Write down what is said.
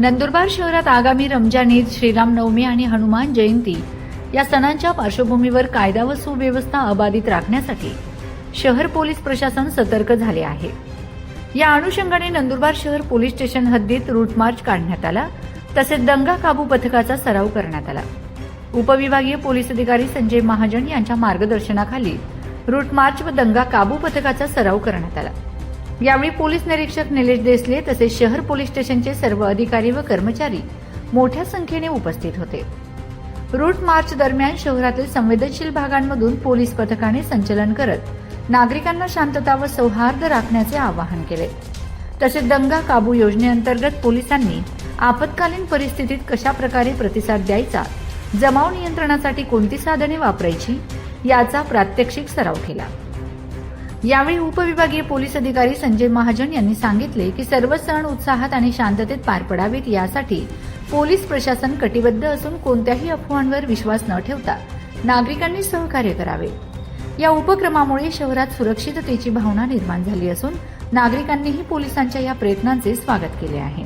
नंदुरबार शहरात आगामी रमजान ईद, श्रीरामनवमी आणि हनुमान जयंती या सणांच्या पार्श्वभूमीवर कायदा व सुव्यवस्था अबाधित राखण्यासाठी शहर पोलीस प्रशासन सतर्क झाले आहे। या अनुषंगाने नंदुरबार शहर पोलीस स्टेशन हद्दीत रूट मार्च काढण्यात आला, तसेच दंगा काबू पथकाचा सराव करण्यात आला। उपविभागीय पोलीस अधिकारी संजय महाजन यांच्या मार्गदर्शनाखाली रूट मार्च व दंगा काबू पथकाचा सराव करण्यात आला। यावेळी पोलीस निरीक्षक निलेश देसले तसेच शहर पोलीस स्टेशनचे सर्व अधिकारी व कर्मचारी मोठ्या संख्येने उपस्थित होते। रूट मार्च दरम्यान शहरातील संवेदनशील भागांमधून पोलीस पथकाने संचलन करत नागरिकांना शांतता व सौहार्द राखण्याचे आवाहन केले। तसेच दंगा काबू योजनेअंतर्गत पोलिसांनी आपत्कालीन परिस्थितीत कशा प्रकारे प्रतिसाद द्यायचा, जमाव नियंत्रणासाठी कोणती साधने वापरायची याचा प्रात्यक्षिक सराव केला। यावेळी उपविभागीय पोलीस अधिकारी संजय महाजन यांनी सांगितले की सर्व सण उत्साहात आणि शांततेत पार पडावेत यासाठी पोलीस प्रशासन कटिबद्ध असून कोणत्याही अफवांवर विश्वास न ठेवता नागरिकांनी सहकार्य करावे। या उपक्रमामुळे शहरात सुरक्षिततेची भावना निर्माण झाली असून नागरिकांनीही पोलिसांच्या या प्रयत्नांचे स्वागत केले आहे।